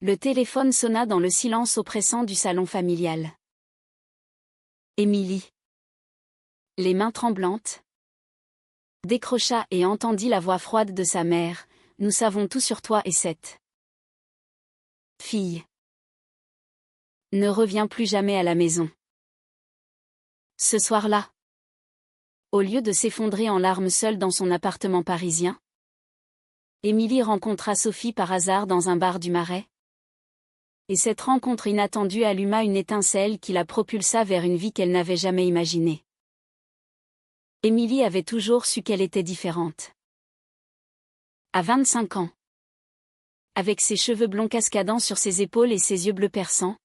Le téléphone sonna dans le silence oppressant du salon familial. Émilie, les mains tremblantes, décrocha et entendit la voix froide de sa mère. « Nous savons tout sur toi et cette fille ne revient plus jamais à la maison. » Ce soir-là, au lieu de s'effondrer en larmes seule dans son appartement parisien, Émilie rencontra Sophie par hasard dans un bar du Marais. Et cette rencontre inattendue alluma une étincelle qui la propulsa vers une vie qu'elle n'avait jamais imaginée. Émilie avait toujours su qu'elle était différente. À 25 ans, avec ses cheveux blonds cascadant sur ses épaules et ses yeux bleus perçants,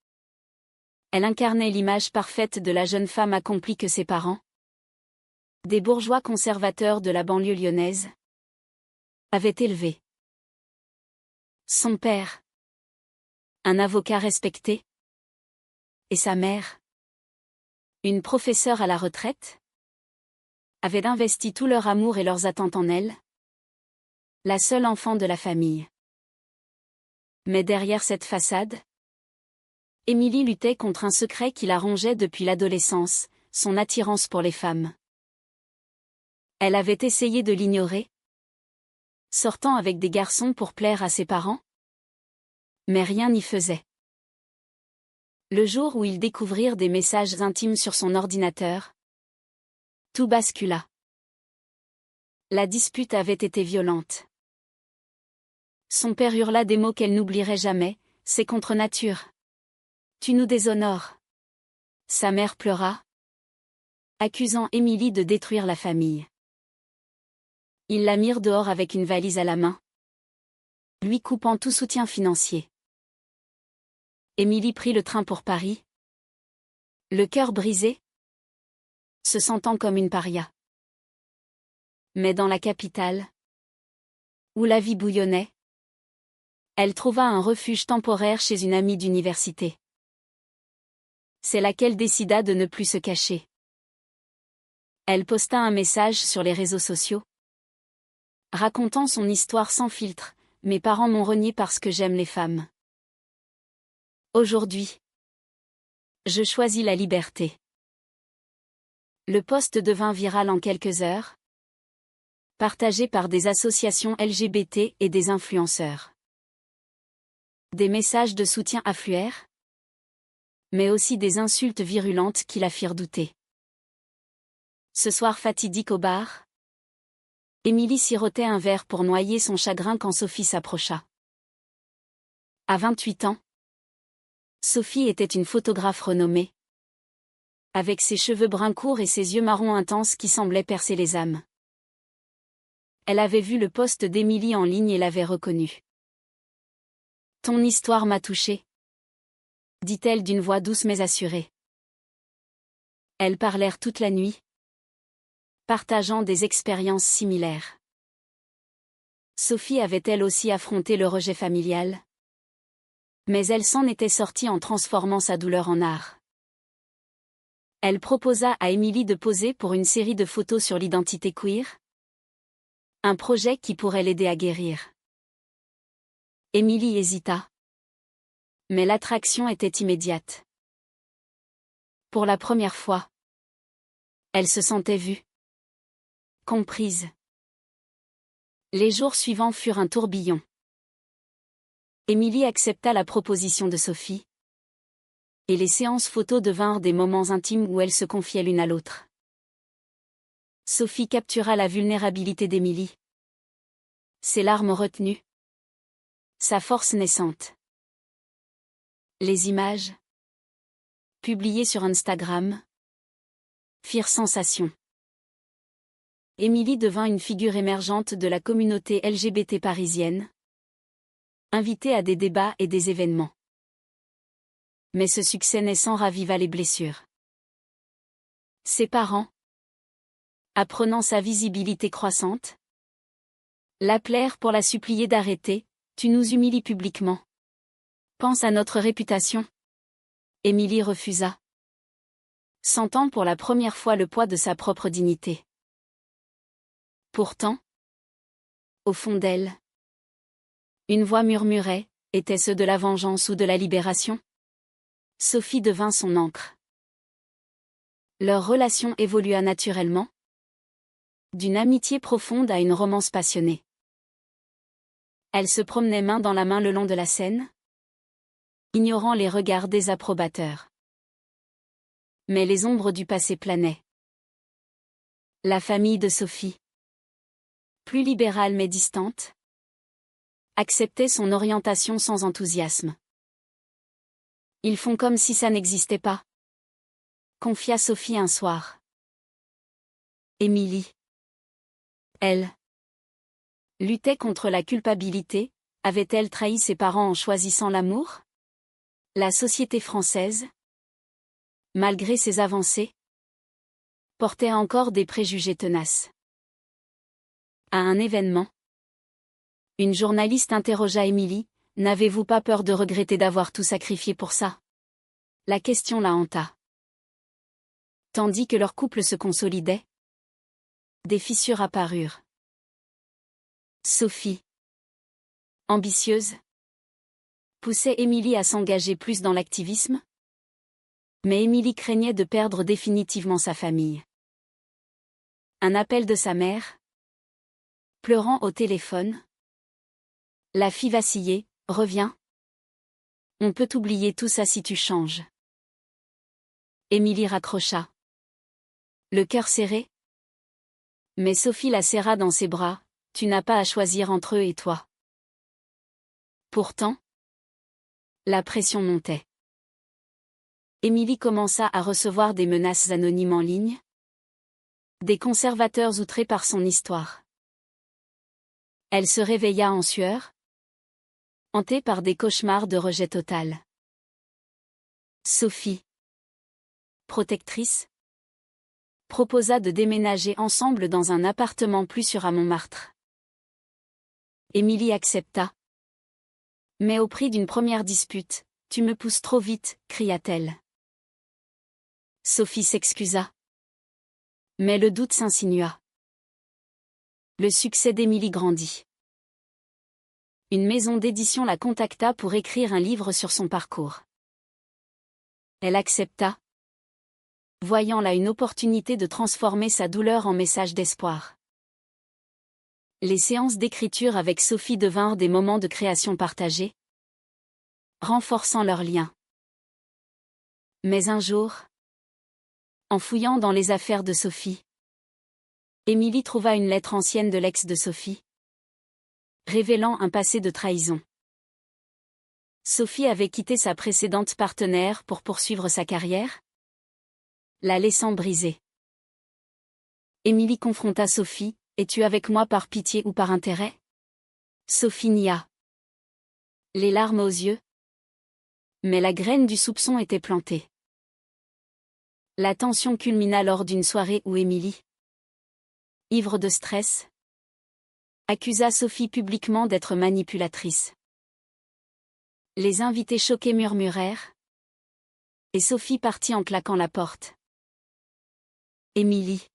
elle incarnait l'image parfaite de la jeune femme accomplie que ses parents, des bourgeois conservateurs de la banlieue lyonnaise, avaient élevée. Son père, un avocat respecté, et sa mère, une professeure à la retraite, avaient investi tout leur amour et leurs attentes en elle, la seule enfant de la famille. Mais derrière cette façade, Émilie luttait contre un secret qui la rongeait depuis l'adolescence, son attirance pour les femmes. Elle avait essayé de l'ignorer, sortant avec des garçons pour plaire à ses parents, mais rien n'y faisait. Le jour où ils découvrirent des messages intimes sur son ordinateur, tout bascula. La dispute avait été violente. Son père hurla des mots qu'elle n'oublierait jamais, « C'est contre nature. Tu nous déshonores. » Sa mère pleura, accusant Émilie de détruire la famille. Ils la mirent dehors avec une valise à la main, lui coupant tout soutien financier. Émilie prit le train pour Paris, le cœur brisé, se sentant comme une paria. Mais dans la capitale, où la vie bouillonnait, elle trouva un refuge temporaire chez une amie d'université. C'est là qu'elle décida de ne plus se cacher. Elle posta un message sur les réseaux sociaux, racontant son histoire sans filtre. « Mes parents m'ont renié parce que j'aime les femmes. Aujourd'hui, je choisis la liberté. » Le post devint viral en quelques heures, partagé par des associations LGBT et des influenceurs. Des messages de soutien affluèrent, mais aussi des insultes virulentes qui la firent douter. Ce soir fatidique au bar, Émilie sirotait un verre pour noyer son chagrin quand Sophie s'approcha. À 28 ans, Sophie était une photographe renommée, avec ses cheveux bruns courts et ses yeux marrons intenses qui semblaient percer les âmes. Elle avait vu le post d'Émilie en ligne et l'avait reconnue. « Ton histoire m'a touchée, » dit-elle d'une voix douce mais assurée. Elles parlèrent toute la nuit, partageant des expériences similaires. Sophie avait elle aussi affronté le rejet familial, mais elle s'en était sortie en transformant sa douleur en art. Elle proposa à Émilie de poser pour une série de photos sur l'identité queer, un projet qui pourrait l'aider à guérir. Émilie hésita, mais l'attraction était immédiate. Pour la première fois, elle se sentait vue, comprise. Les jours suivants furent un tourbillon. Émilie accepta la proposition de Sophie, et les séances photos devinrent des moments intimes où elles se confiaient l'une à l'autre. Sophie captura la vulnérabilité d'Émilie, ses larmes retenues, sa force naissante. Les images, publiées sur Instagram, firent sensation. Émilie devint une figure émergente de la communauté LGBT parisienne, invitée à des débats et des événements. Mais ce succès naissant raviva les blessures. Ses parents, apprenant sa visibilité croissante, l'appelèrent pour la supplier d'arrêter. « Tu nous humilies publiquement. Pense à notre réputation. » Émilie refusa, sentant pour la première fois le poids de sa propre dignité. Pourtant, au fond d'elle, une voix murmurait Était-ce de la vengeance ou de la libération? Sophie devint son ancre. Leur relation évolua naturellement. D'une amitié profonde à une romance passionnée. Elle se promenait main dans la main le long de la Seine, ignorant les regards désapprobateurs. Mais les ombres du passé planaient. La famille de Sophie, plus libérale mais distante, acceptait son orientation sans enthousiasme. Ils font comme si ça n'existait pas, confia Sophie un soir. Émilie, elle, luttait contre la culpabilité. Avait-elle trahi ses parents en choisissant l'amour? La société française, malgré ses avancées, portait encore des préjugés tenaces. À un événement, une journaliste interrogea Émilie: « N'avez-vous pas peur de regretter d'avoir tout sacrifié pour ça ?» La question la hanta. Tandis que leur couple se consolidait, des fissures apparurent. Sophie, ambitieuse, poussait Émilie à s'engager plus dans l'activisme. Mais Émilie craignait de perdre définitivement sa famille. Un appel de sa mère, pleurant au téléphone, la fit vaciller. « Reviens. On peut oublier tout ça si tu changes. » Émilie raccrocha, le cœur serré. Mais Sophie la serra dans ses bras. « Tu n'as pas à choisir entre eux et toi. » Pourtant, la pression montait. Émilie commença à recevoir des menaces anonymes en ligne. Des conservateurs outrés par son histoire. Elle se réveilla en sueur, hantée par des cauchemars de rejet total. Sophie, protectrice, proposa de déménager ensemble dans un appartement plus sûr à Montmartre. Émilie accepta. Mais au prix d'une première dispute. « Tu me pousses trop vite » cria-t-elle. Sophie s'excusa. Mais le doute s'insinua. Le succès d'Émilie grandit. Une maison d'édition la contacta pour écrire un livre sur son parcours. Elle accepta, voyant là une opportunité de transformer sa douleur en message d'espoir. Les séances d'écriture avec Sophie devinrent des moments de création partagés, renforçant leurs liens. Mais un jour, en fouillant dans les affaires de Sophie, Émilie trouva une lettre ancienne de l'ex de Sophie, révélant un passé de trahison. Sophie avait quitté sa précédente partenaire pour poursuivre sa carrière, la laissant brisée. Émilie confronta Sophie: « Es-tu avec moi par pitié ou par intérêt ?» Sophie nia, les larmes aux yeux. Mais la graine du soupçon était plantée. La tension culmina lors d'une soirée où Émilie, ivre de stress, accusa Sophie publiquement d'être manipulatrice. Les invités choqués murmurèrent, et Sophie partit en claquant la porte. Émilie,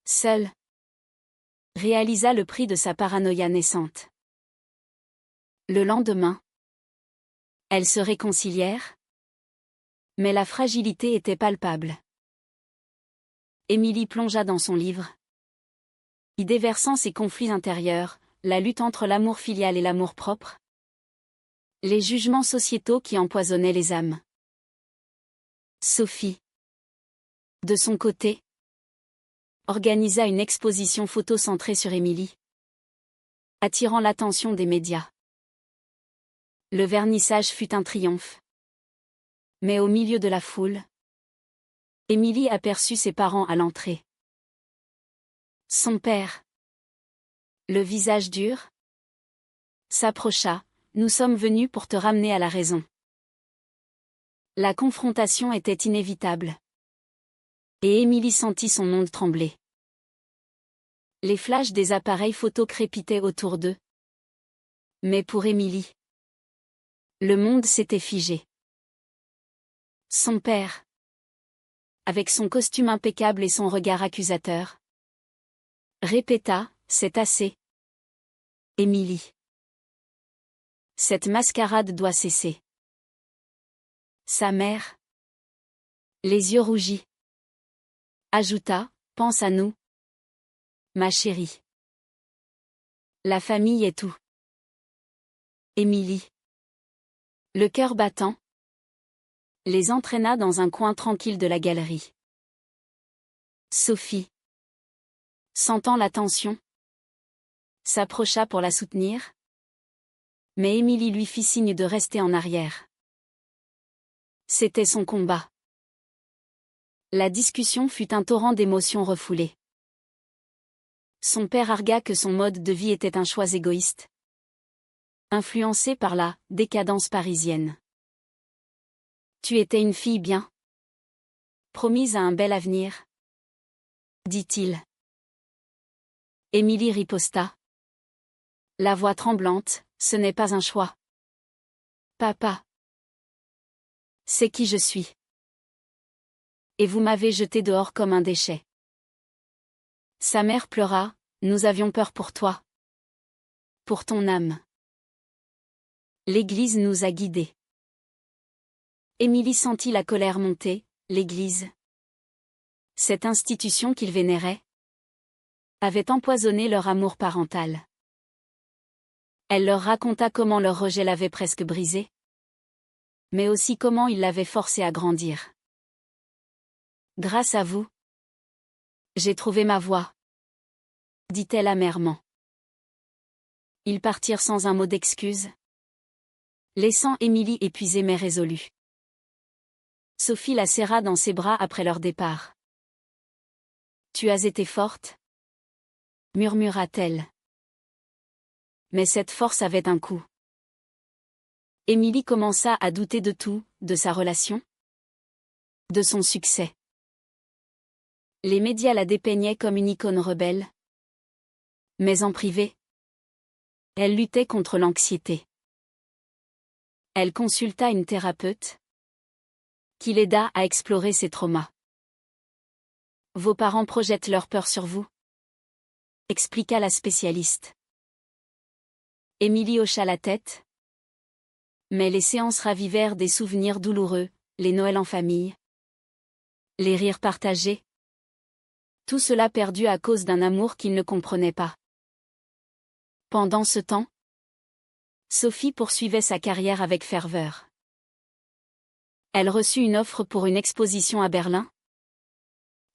seule, réalisa le prix de sa paranoïa naissante. Le lendemain, elles se réconcilièrent, mais la fragilité était palpable. Émilie plongea dans son livre, y déversant ses conflits intérieurs, la lutte entre l'amour filial et l'amour propre, les jugements sociétaux qui empoisonnaient les âmes. Sophie, de son côté, organisa une exposition photo centrée sur Émilie, attirant l'attention des médias. Le vernissage fut un triomphe. Mais au milieu de la foule, Émilie aperçut ses parents à l'entrée. Son père, le visage dur, s'approcha. « Nous sommes venus pour te ramener à la raison. » La confrontation était inévitable. Et Émilie sentit son onde trembler. Les flashs des appareils photo crépitaient autour d'eux. Mais pour Émilie, le monde s'était figé. Son père, avec son costume impeccable et son regard accusateur, répéta: « C'est assez. Émilie. » Cette mascarade doit cesser. Sa mère, les yeux rougis, ajouta, pense à nous, ma chérie. La famille est tout. Émilie, le cœur battant, les entraîna dans un coin tranquille de la galerie. Sophie, sentant la tension, s'approcha pour la soutenir, mais Émilie lui fit signe de rester en arrière. C'était son combat. La discussion fut un torrent d'émotions refoulées. Son père argua que son mode de vie était un choix égoïste, influencé par la décadence parisienne. Tu étais une fille bien, promise à un bel avenir, dit-il. Émilie riposta, la voix tremblante, ce n'est pas un choix. Papa, c'est qui je suis. Et vous m'avez jeté dehors comme un déchet. Sa mère pleura, nous avions peur pour toi. Pour ton âme. L'Église nous a guidés. Émilie sentit la colère monter, l'Église. Cette institution qu'ils vénéraient avait empoisonné leur amour parental. Elle leur raconta comment leur rejet l'avait presque brisé, mais aussi comment il l'avait forcé à grandir. Grâce à vous, j'ai trouvé ma voie, dit-elle amèrement. Ils partirent sans un mot d'excuse, laissant Émilie épuisée mais résolue. Sophie la serra dans ses bras après leur départ. Tu as été forte, murmura-t-elle. Mais cette force avait un coût. Émilie commença à douter de tout, de sa relation, de son succès. Les médias la dépeignaient comme une icône rebelle. Mais en privé, elle luttait contre l'anxiété. Elle consulta une thérapeute, qui l'aida à explorer ses traumas. Vos parents projettent leur peur sur vous, expliqua la spécialiste. Émilie hocha la tête. Mais les séances ravivèrent des souvenirs douloureux, les Noëls en famille, les rires partagés. Tout cela perdu à cause d'un amour qu'il ne comprenait pas. Pendant ce temps, Sophie poursuivait sa carrière avec ferveur. Elle reçut une offre pour une exposition à Berlin,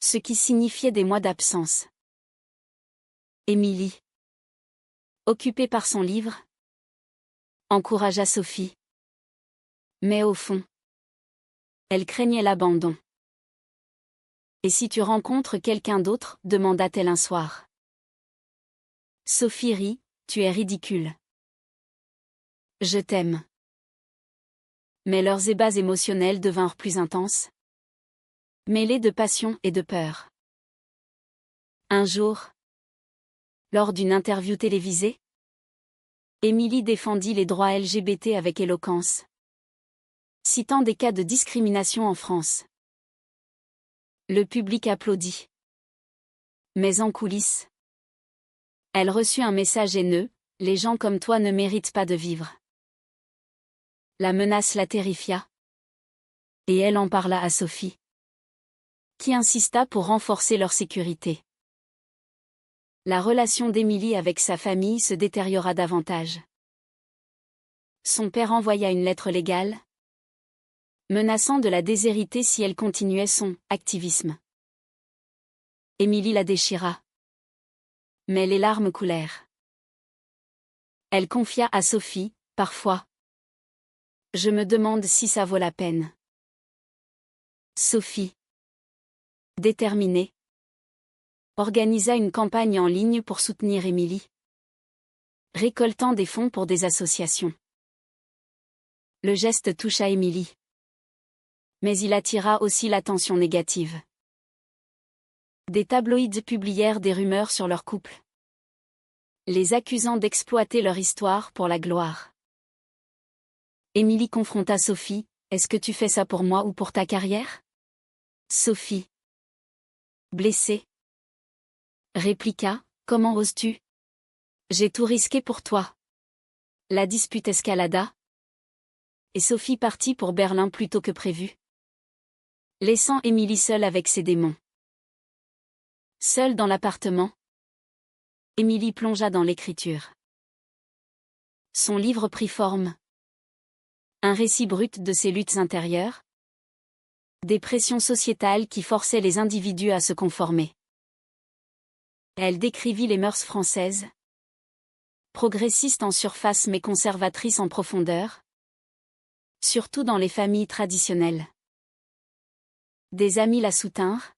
ce qui signifiait des mois d'absence. Émilie, occupée par son livre, encouragea Sophie. Mais au fond, elle craignait l'abandon. Et si tu rencontres quelqu'un d'autre, demanda-t-elle un soir. Sophie rit, tu es ridicule. Je t'aime. Mais leurs ébats émotionnels devinrent plus intenses, mêlés de passion et de peur. Un jour, lors d'une interview télévisée, Émilie défendit les droits LGBT avec éloquence, citant des cas de discrimination en France. Le public applaudit. Mais en coulisses, elle reçut un message haineux, les gens comme toi ne méritent pas de vivre. La menace la terrifia. Et elle en parla à Sophie, qui insista pour renforcer leur sécurité. La relation d'Émilie avec sa famille se détériora davantage. Son père envoya une lettre légale, menaçant de la déshériter si elle continuait son activisme. Émilie la déchira. Mais les larmes coulèrent. Elle confia à Sophie, parfois. Je me demande si ça vaut la peine. Sophie, déterminée, organisa une campagne en ligne pour soutenir Émilie, récoltant des fonds pour des associations. Le geste toucha Émilie. Mais il attira aussi l'attention négative. Des tabloïds publièrent des rumeurs sur leur couple, les accusant d'exploiter leur histoire pour la gloire. Émilie confronta Sophie, est-ce que tu fais ça pour moi ou pour ta carrière? Sophie, blessée, répliqua, comment oses-tu? J'ai tout risqué pour toi. La dispute escalada, et Sophie partit pour Berlin plus tôt que prévu, laissant Émilie seule avec ses démons. Seule dans l'appartement, Émilie plongea dans l'écriture. Son livre prit forme. Un récit brut de ses luttes intérieures, des pressions sociétales qui forçaient les individus à se conformer. Elle décrivit les mœurs françaises, progressistes en surface mais conservatrices en profondeur, surtout dans les familles traditionnelles. Des amis la soutinrent,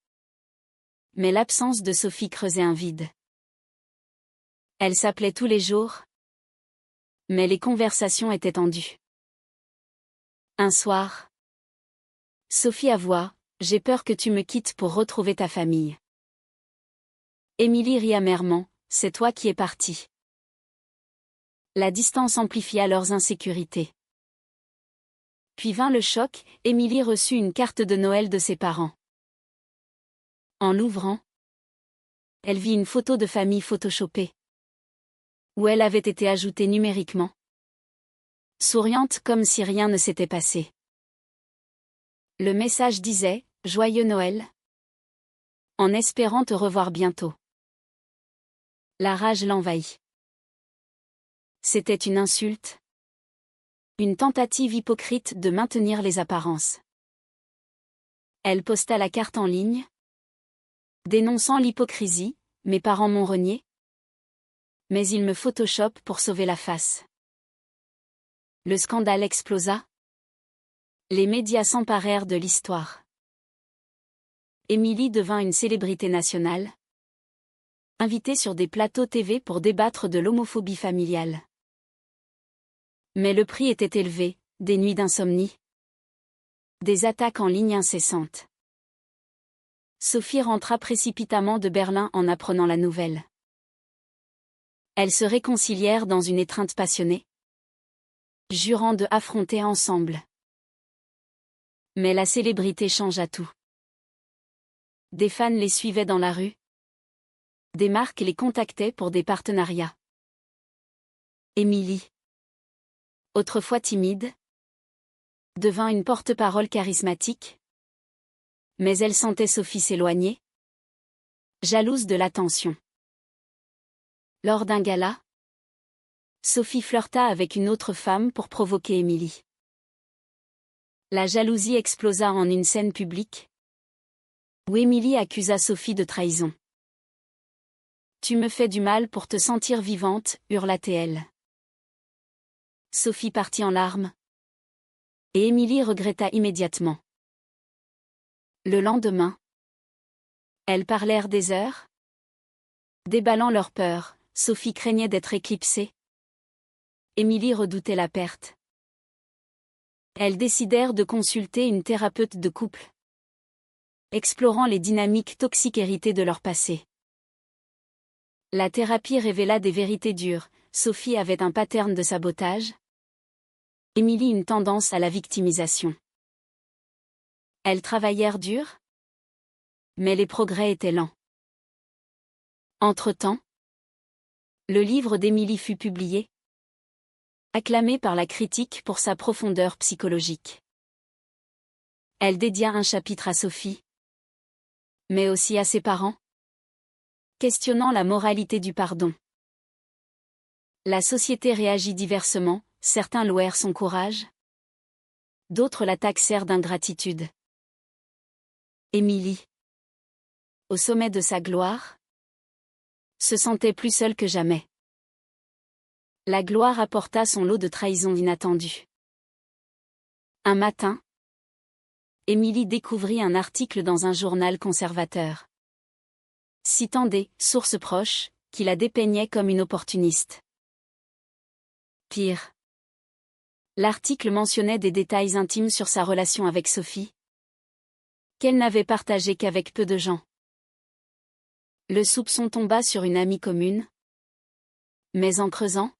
mais l'absence de Sophie creusait un vide. Elle s'appelait tous les jours, mais les conversations étaient tendues. Un soir, Sophie avoua, « J'ai peur que tu me quittes pour retrouver ta famille. » Émilie rit amèrement, « C'est toi qui es partie. » La distance amplifia leurs insécurités. Puis vint le choc, Émilie reçut une carte de Noël de ses parents. En l'ouvrant, elle vit une photo de famille photoshopée, où elle avait été ajoutée numériquement, souriante comme si rien ne s'était passé. Le message disait « Joyeux Noël », en espérant te revoir bientôt. La rage l'envahit. C'était une insulte, une tentative hypocrite de maintenir les apparences. Elle posta la carte en ligne, dénonçant l'hypocrisie, « Mes parents m'ont renié, mais ils me photoshopent pour sauver la face. » Le scandale explosa. Les médias s'emparèrent de l'histoire. Émilie devint une célébrité nationale, invitée sur des plateaux TV pour débattre de l'homophobie familiale. Mais le prix était élevé, des nuits d'insomnie, des attaques en ligne incessantes. Sophie rentra précipitamment de Berlin en apprenant la nouvelle. Elles se réconcilièrent dans une étreinte passionnée, jurant de affronter ensemble. Mais la célébrité changea tout. Des fans les suivaient dans la rue. Des marques les contactaient pour des partenariats. Émilie, autrefois timide, devint une porte-parole charismatique. Mais elle sentait Sophie s'éloigner, jalouse de l'attention. Lors d'un gala, Sophie flirta avec une autre femme pour provoquer Émilie. La jalousie explosa en une scène publique, où Émilie accusa Sophie de trahison. « Tu me fais du mal pour te sentir vivante » hurla-t-elle. Sophie partit en larmes, et Émilie regretta immédiatement. Le lendemain, elles parlèrent des heures. Déballant leur peur, Sophie craignait d'être éclipsée. Émilie redoutait la perte. Elles décidèrent de consulter une thérapeute de couple, explorant les dynamiques toxiques héritées de leur passé. La thérapie révéla des vérités dures. Sophie avait un pattern de sabotage, Émilie une tendance à la victimisation. Elles travaillèrent dur, mais les progrès étaient lents. Entre-temps, le livre d'Émilie fut publié, acclamé par la critique pour sa profondeur psychologique. Elle dédia un chapitre à Sophie, mais aussi à ses parents, questionnant la moralité du pardon. La société réagit diversement, certains louèrent son courage, d'autres la taxèrent d'ingratitude. Émilie, au sommet de sa gloire, se sentait plus seule que jamais. La gloire apporta son lot de trahisons inattendues. Un matin, Émilie découvrit un article dans un journal conservateur, citant des « sources proches » qui la dépeignaient comme une opportuniste. Pire, l'article mentionnait des détails intimes sur sa relation avec Sophie, qu'elle n'avait partagé qu'avec peu de gens. Le soupçon tomba sur une amie commune. Mais en creusant,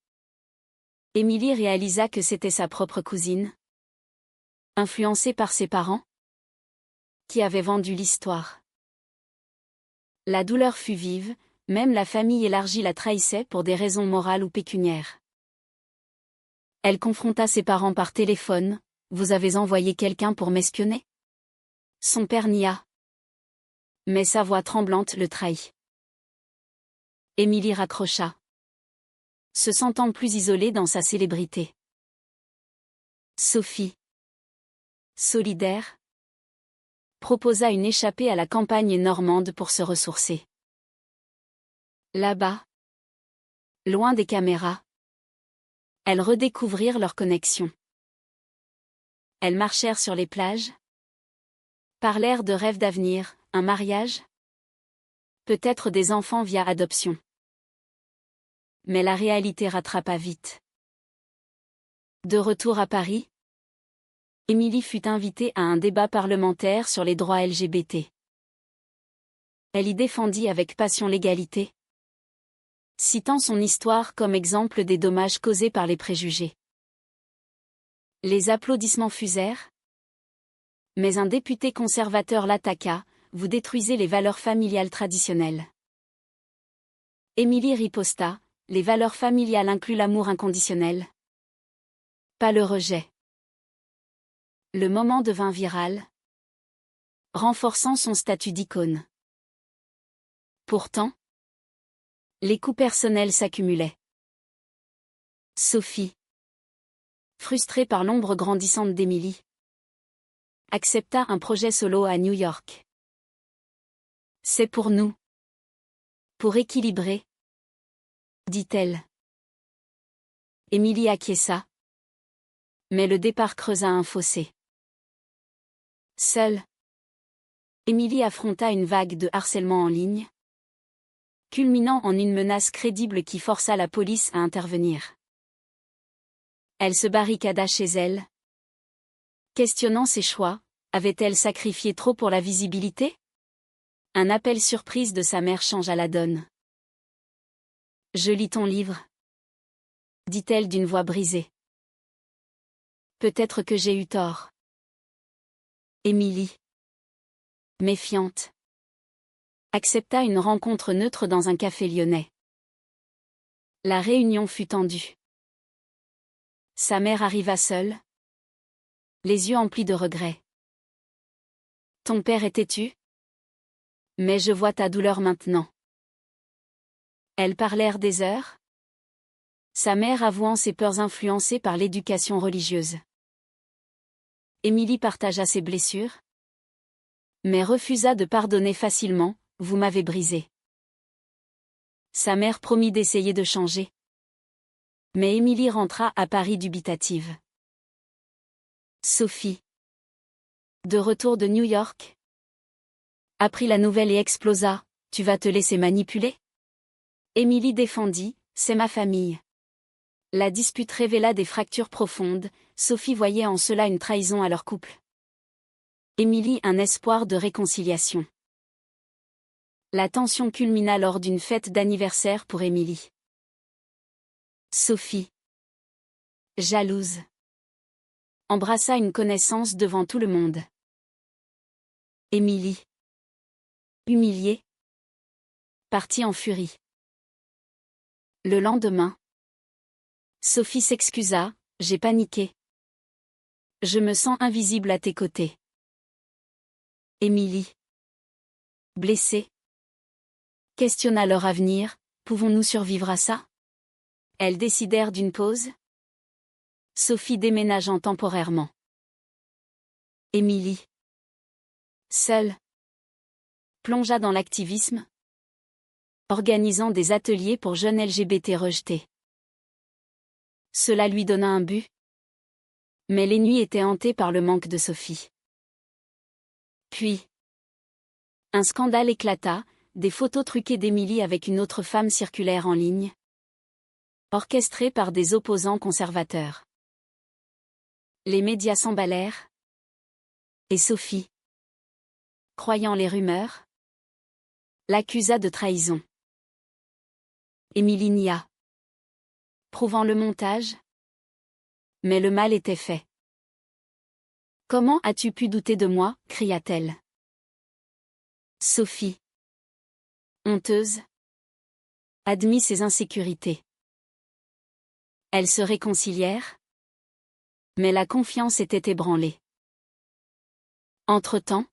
Émilie réalisa que c'était sa propre cousine, influencée par ses parents, qui avait vendu l'histoire. La douleur fut vive, même la famille élargie la trahissait pour des raisons morales ou pécuniaires. Elle confronta ses parents par téléphone. Vous avez envoyé quelqu'un pour m'espionner? Son père nia. Mais sa voix tremblante le trahit. Émilie raccrocha, se sentant plus isolée dans sa célébrité. Sophie, solidaire, proposa une échappée à la campagne normande pour se ressourcer. Là-bas, loin des caméras, elles redécouvrirent leur connexion. Elles marchèrent sur les plages, parlèrent de rêves d'avenir, un mariage, peut-être des enfants via adoption. Mais la réalité rattrapa vite. De retour à Paris, Émilie fut invitée à un débat parlementaire sur les droits LGBT. Elle y défendit avec passion l'égalité, citant son histoire comme exemple des dommages causés par les préjugés. Les applaudissements fusèrent, mais un député conservateur l'attaqua. Vous détruisez les valeurs familiales traditionnelles. Émilie riposta. Les valeurs familiales incluent l'amour inconditionnel, pas le rejet. Le moment devint viral, renforçant son statut d'icône. Pourtant, les coups personnels s'accumulaient. Sophie, frustrée par l'ombre grandissante d'Émilie, accepta un projet solo à New York. C'est pour nous. Pour équilibrer, dit-elle. Émilie acquiesça. Mais le départ creusa un fossé. Seule, Émilie affronta une vague de harcèlement en ligne, culminant en une menace crédible qui força la police à intervenir. Elle se barricada chez elle, questionnant ses choix. Avait-elle sacrifié trop pour la visibilité? Un appel surprise de sa mère changea la donne. Je lis ton livre, dit-elle d'une voix brisée. Peut-être que j'ai eu tort. Émilie, méfiante, accepta une rencontre neutre dans un café lyonnais. La réunion fut tendue. Sa mère arriva seule, les yeux emplis de regret. Ton père est têtu? Mais je vois ta douleur maintenant. Elles parlèrent des heures, sa mère avouant ses peurs influencées par l'éducation religieuse. Émilie partagea ses blessures, mais refusa de pardonner facilement. Vous m'avez brisé. Sa mère promit d'essayer de changer. Mais Émilie rentra à Paris dubitative. Sophie, de retour de New York, apprit la nouvelle et explosa. Tu vas te laisser manipuler? Émilie défendit. C'est ma famille. La dispute révéla des fractures profondes. Sophie voyait en cela une trahison à leur couple. Émilie un espoir de réconciliation. La tension culmina lors d'une fête d'anniversaire pour Émilie. Sophie, jalouse, embrassa une connaissance devant tout le monde. Émilie, humiliée, partit en furie. Le lendemain, Sophie s'excusa. J'ai paniqué. Je me sens invisible à tes côtés. Émilie, blessée, questionna leur avenir. Pouvons-nous survivre à ça? Elles décidèrent d'une pause, Sophie déménageant temporairement. Émilie, seule, plongea dans l'activisme, organisant des ateliers pour jeunes LGBT rejetés. Cela lui donna un but. Mais les nuits étaient hantées par le manque de Sophie. Puis, un scandale éclata, des photos truquées d'Émilie avec une autre femme circulèrent en ligne, orchestrées par des opposants conservateurs. Les médias s'emballèrent, et Sophie, croyant les rumeurs, l'accusa de trahison. Émilie nia, prouvant le montage, mais le mal était fait. Comment as-tu pu douter de moi? Cria-t-elle. Sophie, honteuse, admit ses insécurités. Elles se réconcilièrent, Mais la confiance était ébranlée. Entre-temps,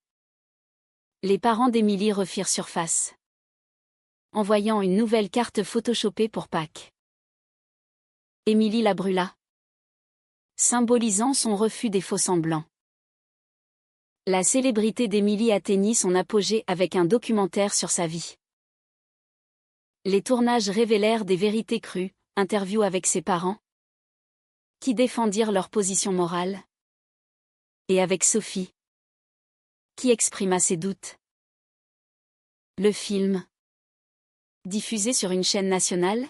les parents d'Émilie refirent surface, envoyant une nouvelle carte photoshopée pour Pâques. Émilie la brûla, symbolisant son refus des faux-semblants. La célébrité d'Émilie atteignit son apogée avec un documentaire sur sa vie. Les tournages révélèrent des vérités crues, interviews avec ses parents, qui défendirent leur position morale, et avec Sophie, qui exprima ses doutes. Le film, diffusé sur une chaîne nationale,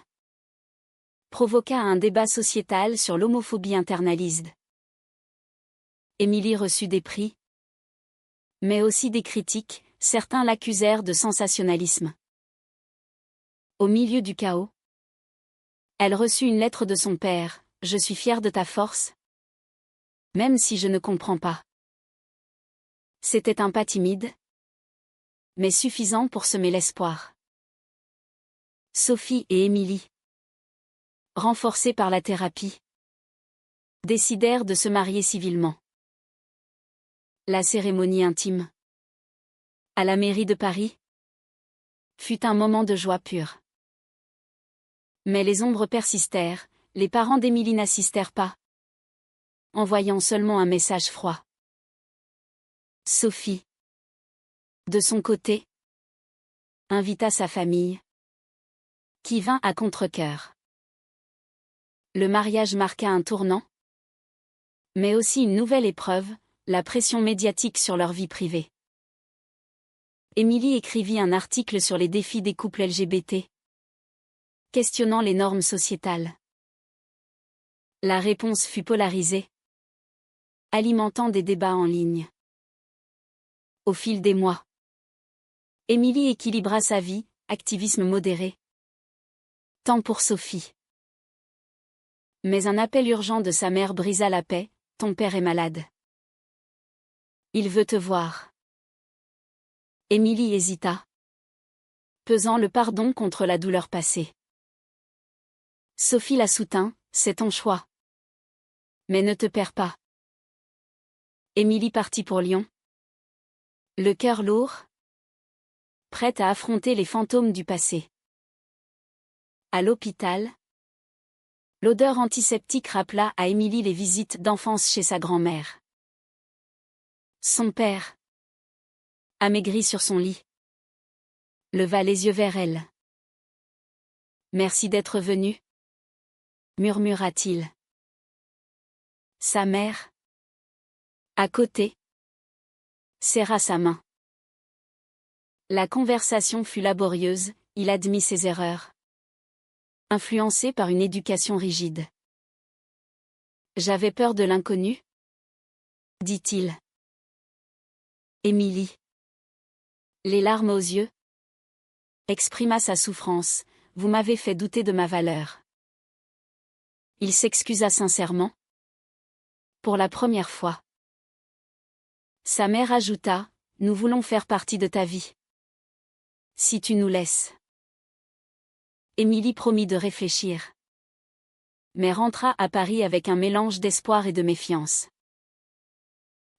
provoqua un débat sociétal sur l'homophobie internalisée. Émilie reçut des prix, mais aussi des critiques, certains l'accusèrent de sensationnalisme. Au milieu du chaos, elle reçut une lettre de son père: « Je suis fière de ta force, même si je ne comprends pas. » C'était un pas timide, mais suffisant pour semer l'espoir. Sophie et Émilie, renforcées par la thérapie, décidèrent de se marier civilement. La cérémonie intime, à la mairie de Paris, fut un moment de joie pure. Mais les ombres persistèrent, les parents d'Émilie n'assistèrent pas, envoyant seulement un message froid. Sophie, de son côté, invita sa famille, qui vint à contre-cœur. Le mariage marqua un tournant, mais aussi une nouvelle épreuve, la pression médiatique sur leur vie privée. Émilie écrivit un article sur les défis des couples LGBT, questionnant les normes sociétales. La réponse fut polarisée, alimentant des débats en ligne. Au fil des mois, Émilie équilibra sa vie, activisme modéré. Temps pour Sophie. Mais un appel urgent de sa mère brisa la paix: « Ton père est malade. Il veut te voir. » Émilie hésita, pesant le pardon contre la douleur passée. Sophie la soutint: « C'est ton choix. Mais ne te perds pas. » Émilie partit pour Lyon, le cœur lourd, prête à affronter les fantômes du passé. À l'hôpital, l'odeur antiseptique rappela à Émilie les visites d'enfance chez sa grand-mère. Son père, amaigri sur son lit, leva les yeux vers elle. « Merci d'être venu, » murmura-t-il. Sa mère, à côté, serra sa main. La conversation fut laborieuse, il admit ses erreurs, influencé par une éducation rigide. « J'avais peur de l'inconnu, » dit-il. Émilie, les larmes aux yeux, exprima sa souffrance: « Vous m'avez fait douter de ma valeur. » Il s'excusa sincèrement. Pour la première fois. Sa mère ajouta: « Nous voulons faire partie de ta vie. Si tu nous laisses. » Émilie promit de réfléchir, mais rentra à Paris avec un mélange d'espoir et de méfiance.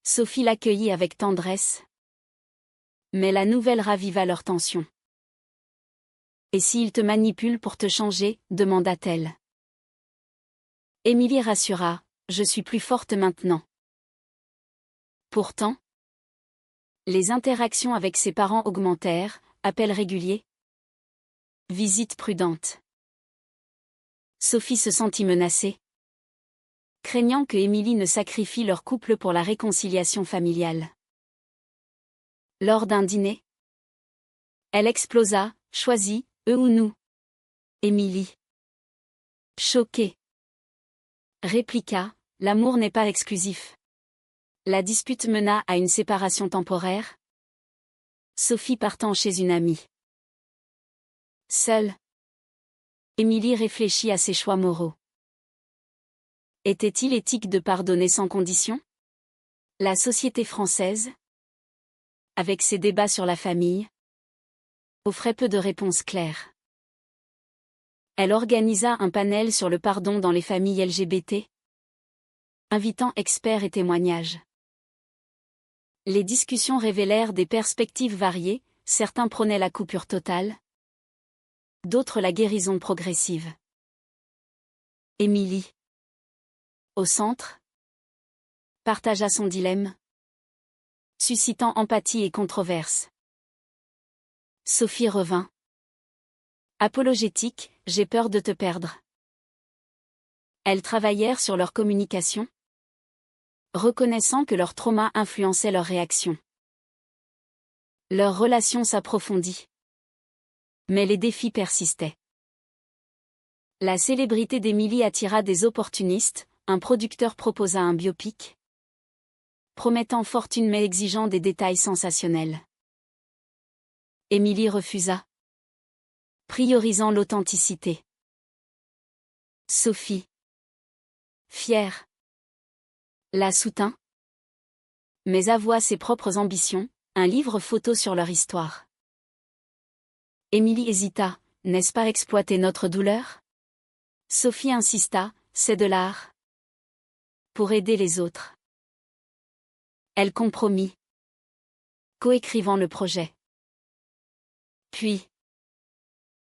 Sophie l'accueillit avec tendresse, mais la nouvelle raviva leur tension. « Et s'il te manipule pour te changer ?» demanda-t-elle. Émilie rassura: « Je suis plus forte maintenant. » Pourtant, les interactions avec ses parents augmentèrent, appels réguliers, visites prudentes. Sophie se sentit menacée, craignant que Émilie ne sacrifie leur couple pour la réconciliation familiale. Lors d'un dîner, elle explosa: « Choisis, eux ou nous. » Émilie, choquée, répliqua: « L'amour n'est pas exclusif. » La dispute mena à une séparation temporaire, Sophie partant chez une amie. Seule, Émilie réfléchit à ses choix moraux. Était-il éthique de pardonner sans condition? La société française, avec ses débats sur la famille, offrait peu de réponses claires. Elle organisa un panel sur le pardon dans les familles LGBT, invitant experts et témoignages. Les discussions révélèrent des perspectives variées, certains prônaient la coupure totale, d'autres la guérison progressive. Émilie, au centre, partagea son dilemme, suscitant empathie et controverse. Sophie revint. Apologétique, j'ai peur de te perdre. Elles travaillèrent sur leur communication, reconnaissant que leur trauma influençait leur réaction. Leur relation s'approfondit. Mais les défis persistaient. La célébrité d'Émilie attira des opportunistes, un producteur proposa un biopic, promettant fortune mais exigeant des détails sensationnels. Émilie refusa, priorisant l'authenticité. Sophie, fière, la soutint, mais avoua ses propres ambitions, un livre photo sur leur histoire. Émilie hésita, n'est-ce pas exploiter notre douleur? Sophie insista, c'est de l'art. Pour aider les autres. Elle compromit, coécrivant le projet. Puis,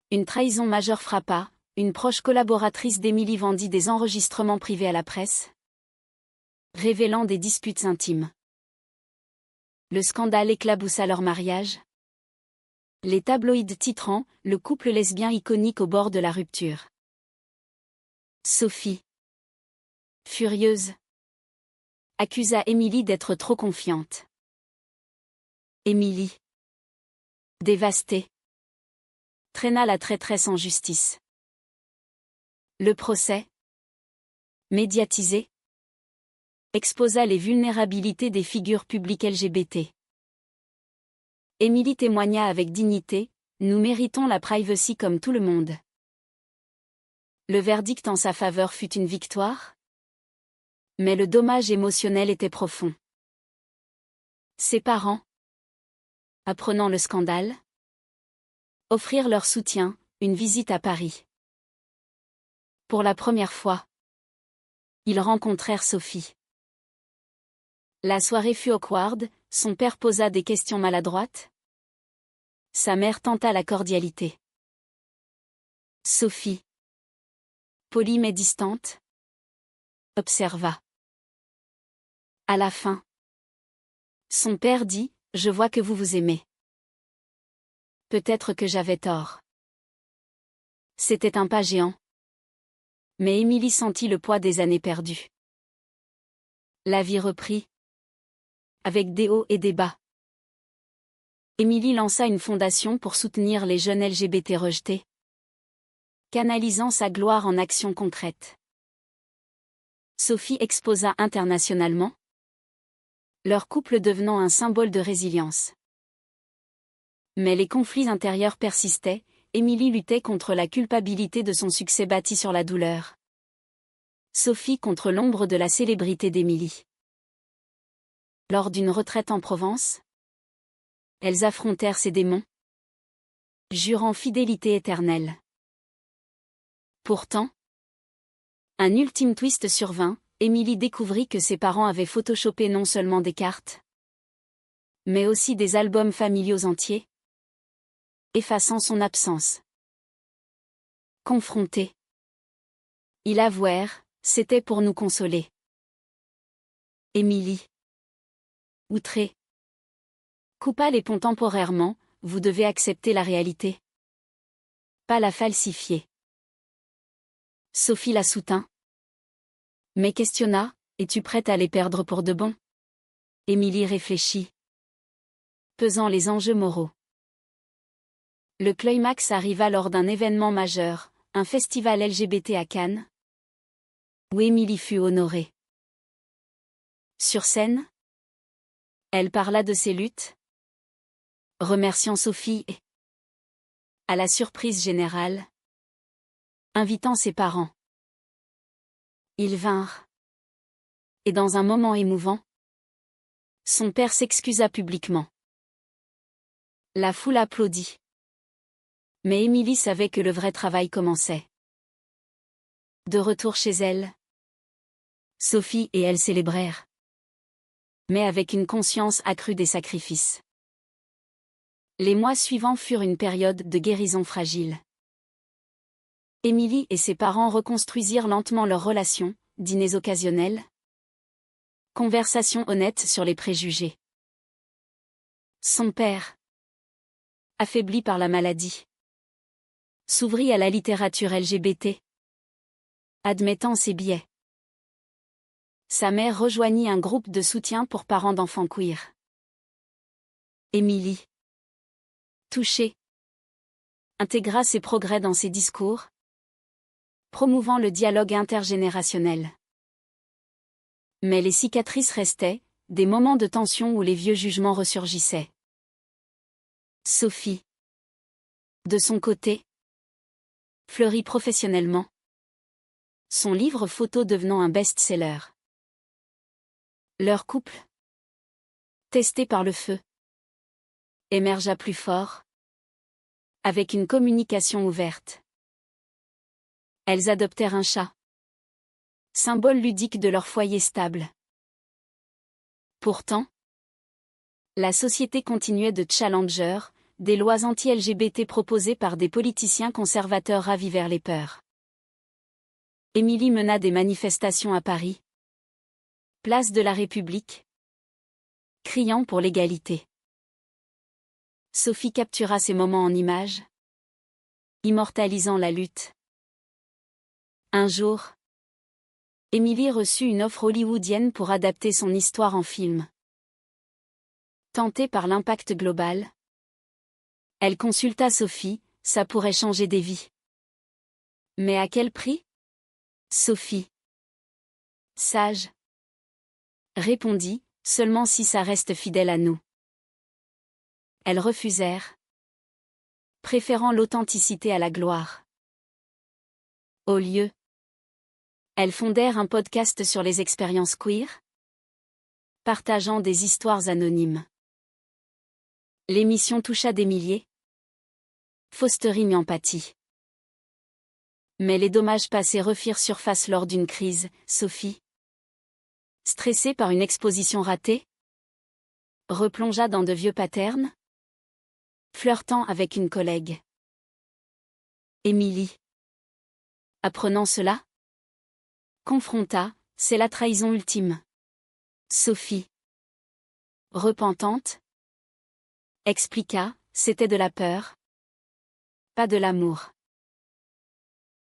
une trahison majeure frappa, une proche collaboratrice d'Émilie vendit des enregistrements privés à la presse, révélant des disputes intimes. Le scandale éclaboussa leur mariage. Les tabloïds titrant « Le couple lesbien iconique au bord de la rupture ». Sophie, furieuse, accusa Émilie d'être trop confiante. Émilie, dévastée, traîna la traîtresse en justice. Le procès, médiatisé, exposa les vulnérabilités des figures publiques LGBT. Émilie témoigna avec dignité, nous méritons la privacy comme tout le monde. Le verdict en sa faveur fut une victoire, mais le dommage émotionnel était profond. Ses parents, apprenant le scandale, offrirent leur soutien, une visite à Paris. Pour la première fois, ils rencontrèrent Sophie. La soirée fut awkward, son père posa des questions maladroites. Sa mère tenta la cordialité. Sophie, polie mais distante, observa. À la fin, son père dit, « Je vois que vous vous aimez. » Peut-être que j'avais tort. C'était un pas géant. Mais Émilie sentit le poids des années perdues. La vie reprit, avec des hauts et des bas. Émilie lança une fondation pour soutenir les jeunes LGBT rejetés, canalisant sa gloire en actions concrètes. Sophie exposa internationalement, leur couple devenant un symbole de résilience. Mais les conflits intérieurs persistaient, Émilie luttait contre la culpabilité de son succès bâti sur la douleur. Sophie contre l'ombre de la célébrité d'Émilie. Lors d'une retraite en Provence, elles affrontèrent ces démons, jurant fidélité éternelle. Pourtant, un ultime twist survint, Émilie découvrit que ses parents avaient photoshopé non seulement des cartes, mais aussi des albums familiaux entiers, effaçant son absence. Confrontés, ils avouèrent, c'était pour nous consoler. Émilie, outrée, coupa les ponts temporairement, vous devez accepter la réalité. Pas la falsifier. Sophie la soutint. Mais questionna, es-tu prête à les perdre pour de bon? Émilie réfléchit, pesant les enjeux moraux. Le climax arriva lors d'un événement majeur, un festival LGBT à Cannes, où Émilie fut honorée. Sur scène, elle parla de ses luttes, remerciant Sophie et, à la surprise générale, invitant ses parents. Ils vinrent. Et dans un moment émouvant, son père s'excusa publiquement. La foule applaudit. Mais Émilie savait que le vrai travail commençait. De retour chez elle, Sophie et elle célébrèrent. Mais avec une conscience accrue des sacrifices. Les mois suivants furent une période de guérison fragile. Émilie et ses parents reconstruisirent lentement leur relation, dîners occasionnels, conversations honnêtes sur les préjugés. Son père, affaibli par la maladie, s'ouvrit à la littérature LGBT, admettant ses biais. Sa mère rejoignit un groupe de soutien pour parents d'enfants queer. Émilie, touchée, intégra ces progrès dans ses discours, promouvant le dialogue intergénérationnel. Mais les cicatrices restaient, des moments de tension où les vieux jugements ressurgissaient. Sophie, de son côté, fleurit professionnellement, son livre photo devenant un best-seller. Leur couple, testé par le feu, émergea plus fort, avec une communication ouverte. Elles adoptèrent un chat, symbole ludique de leur foyer stable. Pourtant, la société continuait de challenger, des lois anti-LGBT proposées par des politiciens conservateurs ravivèrent les peurs. Émilie mena des manifestations à Paris, place de la République, criant pour l'égalité. Sophie captura ces moments en images, immortalisant la lutte. Un jour, Émilie reçut une offre hollywoodienne pour adapter son histoire en film. Tentée par l'impact global, elle consulta Sophie, ça pourrait changer des vies. Mais à quel prix? Sophie, sage, répondit, seulement si ça reste fidèle à nous. Elles refusèrent, préférant l'authenticité à la gloire. Au lieu, elles fondèrent un podcast sur les expériences queer, partageant des histoires anonymes. L'émission toucha des milliers, fostering empathie. Mais les dommages passés refirent surface lors d'une crise. Sophie, stressée par une exposition ratée, replongea dans de vieux patterns, flirtant avec une collègue. Émilie, apprenant cela, confronta, c'est la trahison ultime. Sophie, repentante, expliqua, c'était de la peur, pas de l'amour.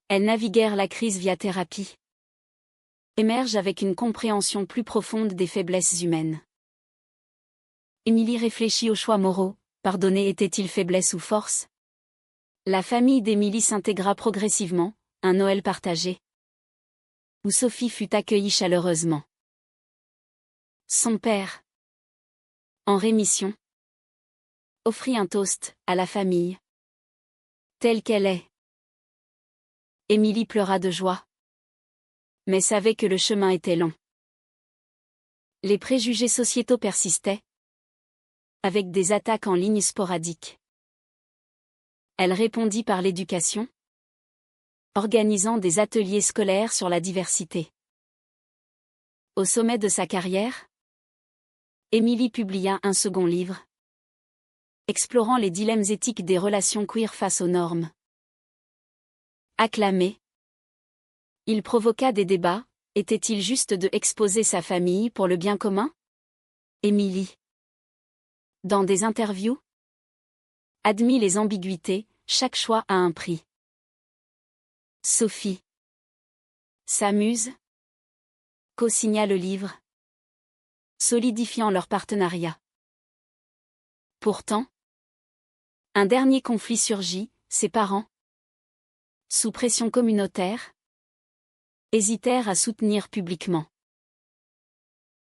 Elles naviguèrent la crise via thérapie. Émergent avec une compréhension plus profonde des faiblesses humaines. Émilie réfléchit aux choix moraux, pardonner était-il faiblesse ou force? La famille d'Émilie s'intégra progressivement, un Noël partagé, où Sophie fut accueillie chaleureusement. Son père, en rémission, offrit un toast à la famille, telle qu'elle est. Émilie pleura de joie, mais savait que le chemin était long. Les préjugés sociétaux persistaient, avec des attaques en ligne sporadiques. Elle répondit par l'éducation, organisant des ateliers scolaires sur la diversité. Au sommet de sa carrière, Émilie publia un second livre, explorant les dilemmes éthiques des relations queer face aux normes. Acclamé, il provoqua des débats, était-il juste de exposer sa famille pour le bien commun? Émilie, dans des interviews, admit les ambiguïtés, chaque choix a un prix. Sophie s'amuse, co-signa le livre, solidifiant leur partenariat. Pourtant, un dernier conflit surgit, ses parents, sous pression communautaire, hésitèrent à soutenir publiquement.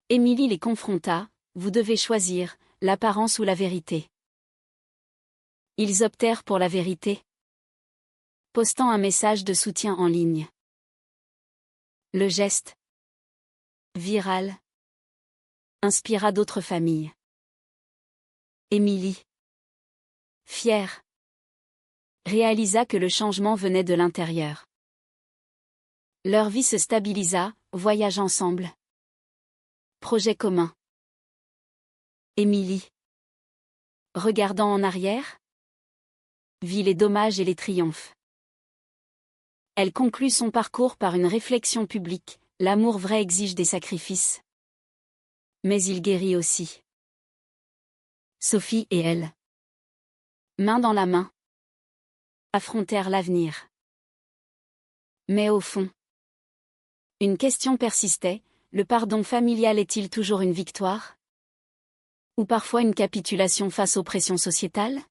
Émilie les confronta, vous devez choisir, l'apparence ou la vérité. Ils optèrent pour la vérité, postant un message de soutien en ligne. Le geste, viral, inspira d'autres familles. Émilie, fière, réalisa que le changement venait de l'intérieur. Leur vie se stabilisa, voyage ensemble. Projet commun. Émilie. Regardant en arrière, vit les dommages et les triomphes. Elle conclut son parcours par une réflexion publique: l'amour vrai exige des sacrifices. Mais il guérit aussi. Sophie et elle, main dans la main, affrontèrent l'avenir. Mais au fond, une question persistait: le pardon familial est-il toujours une victoire? Ou parfois une capitulation face aux pressions sociétales?